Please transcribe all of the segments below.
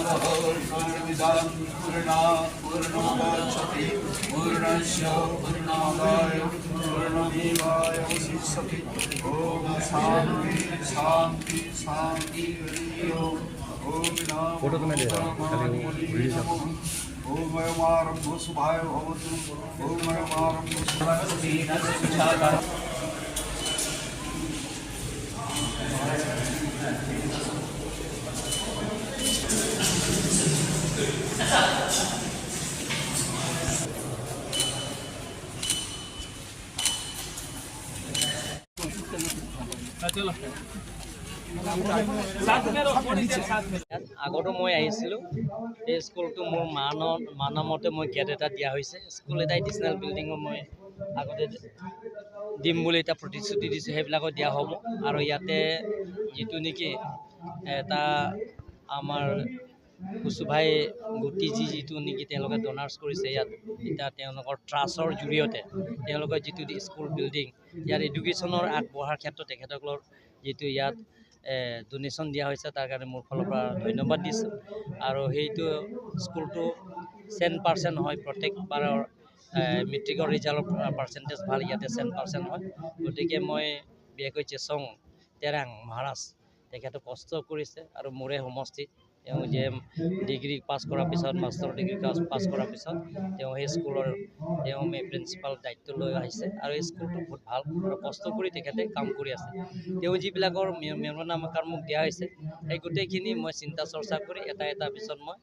पूर्णमिदं पूर्णात् पूर्णमुदच्यते पूर्णस्य पूर्णमादाय पूर्णमेवावशिष्यते ॐ शान्ति शान्ति शान्ति ॐ फोटो तो मैं ले रहा हूँ खाली वो वीडियो नमो ॐ अयमारम्भो शुभाय भवतु ॐ अयमारम्भो शुभाय আগতো মই আহিছিলোঁ এই স্কুলটো মোৰ মানৰ মতে মই গেট এটা দিয়া হৈছে স্কুল এটা এডিচনেল বিল্ডিঙো মই আগতে দিম বুলি এটা প্ৰতিশ্ৰুতি দিছোঁ সেইবিলাকো দিয়া হ'ব আৰু ইয়াতে যিটো নেকি এটা আমাৰ কুচুভাই গুটি যিটো নেকি তেওঁলোকে ডনাৰ্ছ কৰিছে ইয়াত এতিয়া তেওঁলোকৰ ট্ৰাষ্টৰ জৰিয়তে তেওঁলোকৰ যিটো স্কুল বিল্ডিং ইয়াৰ এডুকেশ্যনৰ আগবঢ়াৰ ক্ষেত্ৰত তেখেতসকলৰ যিটো ইয়াত ডনেশ্যন দিয়া হৈছে তাৰ কাৰণে মোৰ ফালৰ পৰা ধন্যবাদ দিছোঁ আৰু সেইটো স্কুলটো 100% হয় প্ৰত্যেকবাৰৰ মেট্ৰিকৰ ৰিজাল্টৰ পাৰ্চেণ্টেজ ভাল ইয়াতে 100% হয় গতিকে মই বিশেষকৈ চেচং তেৰাং মহাৰাজ তেখেতে কষ্ট কৰিছে আৰু মোৰে সমষ্টি তেওঁ যে ডিগ্ৰী পাছ কৰাৰ পিছত মাষ্টাৰ ডিগ্ৰী পাছ কৰাৰ পিছত তেওঁ সেই স্কুলৰ তেওঁ প্ৰিন্সিপাল দায়িত্ব লৈ আহিছে আৰু এই স্কুলটো বহুত ভাল আৰু কষ্ট কৰি তেখেতে কাম কৰি আছে তেওঁ যিবিলাকৰ মেমনামাকাৰ মোক দিয়া হৈছে সেই গোটেইখিনি মই চিন্তা চৰ্চা কৰি এটা পিছত মই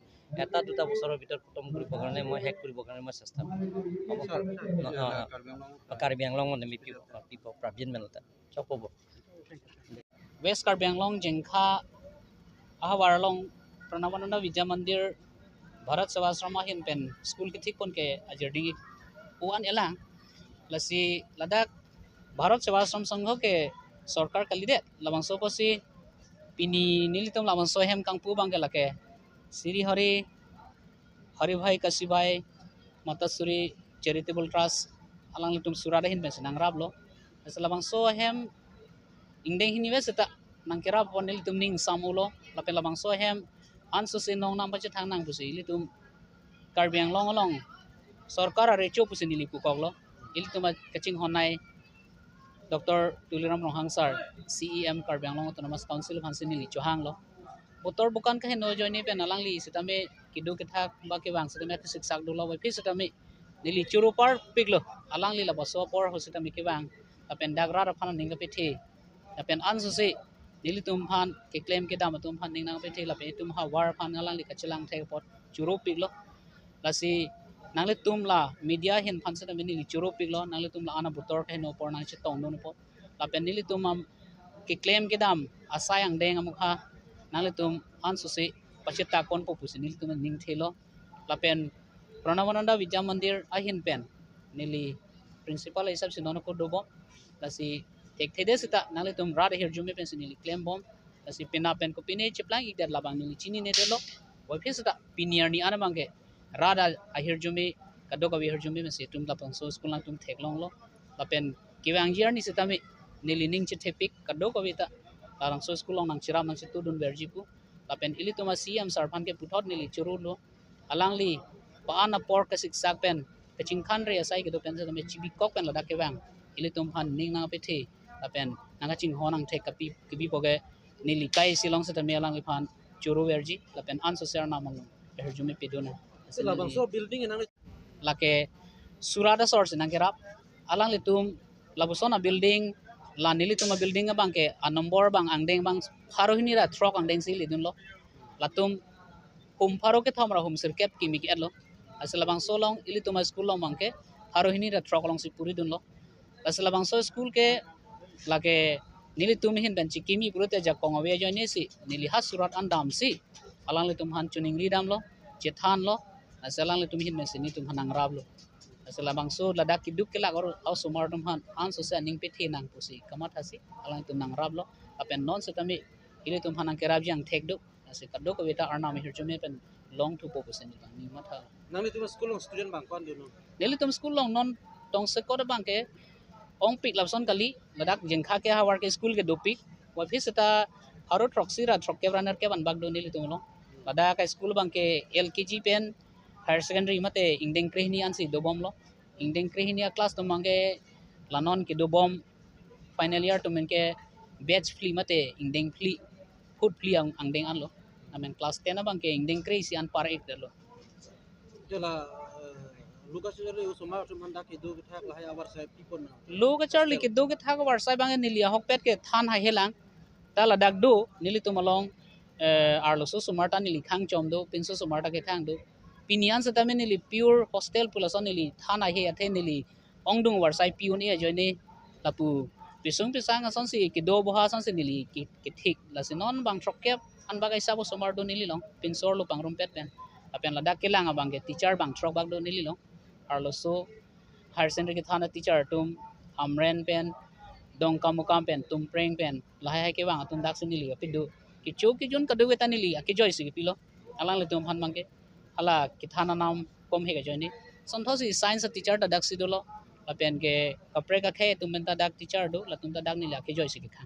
এটা দুটা বছৰৰ ভিতৰত খতম কৰিবৰ কাৰণে মই শেষ কৰিবৰ কাৰণে মই চেষ্টা কৰিম কাৰ্বি আংলং মানে প্ৰাবীণ মেলতা চব হ'ব West Karbi Anglong Jengkha Ahawaralong Pranavananda Vidya Mandir Bharat Savasrama Hinpen School ke thik pon ke ajardi uan elang lasi ladak Bharat Savasram Sangho ke Sarkar kalidet labangso posi pini nilitum labangso hem kangpu bangke lake Siri Hari Bhai Kasibhai Matasuri Charitable Trust alang litum surada hinpen senang rablo labangso hem ingdeng hini weseta nangkira ponel tumning samulo lapen labang so hem anso sinong nang baca thang nang pusi ilitum Karbi Anglong along sarkar arecho pusi nilipu koglo ilitum kaching honai Dr. Tuliram Rohang sir CEM Karbi Anglong Autonomous Council hansi nili chohang lo botor bukan kahe no joini pe nalang li sitame kidu kithak ba ke bang sitame kisik sak dulo wa phi sitame nili churu par piglo alang li labaso por hositame ke bang lapen dagra ra phana ninga pe the lapen ansusi nilitum phan ke claim ke dam tum phan ningnang pe thela pe tum ha war phan ngalang li kachilang the pot churu piglo lasi nangli tum la media hin phan sa ni li churu piglo nangli tum la ana butor ke no por nang che tong no po lapen nilitum am ke claim ke dam asayang deng amukha nangli tum ansusi pachita kon po pusi nilitum ning thelo lapen Pranavananda Vidya Mandir ahin pen nili principal hisab se nono ko dobo lasi tek thede sita nali tum rada hirjumi pen sinili claim bomb lasi pina pen ko pine chiplang igdar labang nili chini ne delo wa phe sita pinier ni ana mangke rada ahirjumi kadoka wi hirjumi men se tum lapang so school lang tum theklong lo lapen kiwang year ni sita mi nili ning che thepik kadoka wi ta larang so school long nang chiram nang chitu dun verjipu lapen ili tuma CM sarphan ke puthot nili churu lo alangli paana por ka siksak pen kaching khan re asai ke do pen sa me chibi kok pen lada ke wang ili tum phan ning na pe the lapen nanga ching honang the kapi poge nili kai silong sa me alang phan churu verji lapen an so ser namang herjumi pedona labang so building enang lake surada source nang kerap alang litum labusona building la nili tuma building bang ke a number bang angdeng bang harohini ra throk angdeng si lidun lo latum faro ke thamra hum sir kep kimi ke lo asala bang so long ili tuma school long bang ke harohini ra throk long si puri dun lo asala bang so school ke lake nili tum hin ben chikimi purute ja kongawe joine si nili hasurat andam si alang li tum han chuning ridam lo chethan lo asala li tum hin men si ni tum hanang rab lo asala bang so ladak kiduk ke lagor au sumar tum han an so sa ning pe thi nang pusi kamat hasi alang tum nang rab lo apen non se tami ili tum hanang kerab jang thek duk ase kadok ko beta arna me hirchume pen long to pokusen ni matha nang itu school long student bang kon dulu neli tum school long non tong se ko bang ke ong pik lapson kali ladak jengkha ke hawar ke school ke dopik wa phis ta haro troxi ra trok ke runner ke ban bag do neli tum long lada ka school bang ke LKG pen higher secondary mate ingdeng krihni ansi dobom lo ingdeng krihni class to mangke lanon ke dobom final year to menke batch fli mate ingdeng fli food fli angdeng an lo amen class 10 bang ke ingdeng kri si an par ek lo Jela Lucas Jeli usuma tumanda ke do thak la ya war sai people na. lo ka charli ke do ke thak war sai bang nilia hok pet ke than ha helang ta la dak do nili to malong arlo so sumarta nili khang chom do pinso sumarta ke khang do pinian sa tamen nili pure hostel pulason nili thana he athe nili ongdung war sai piun e joine lapu pisung pisang ason si ke do boha ason si nili ke thik la sinon bang trokkep an bagai sabo sumar do nili long pinsor lo pangrum pet pen apen la dak ke langa bang ke teacher bang trok bak do nili long arlo so higher secondary ke thana teacher tum amren pen dong kamukam pen tum preng pen lahai hai ke bang tum dak sini li pidu ki chu ki jun kadu weta ni li ki joy si pilo alang le tum han mangke ala ki thana nam kom he ga joy ni son thosi science teacher ta dak si do lo apen ke kapre ka khe tum ta dak teacher do la tum ta dak ni la ki joy si ki kha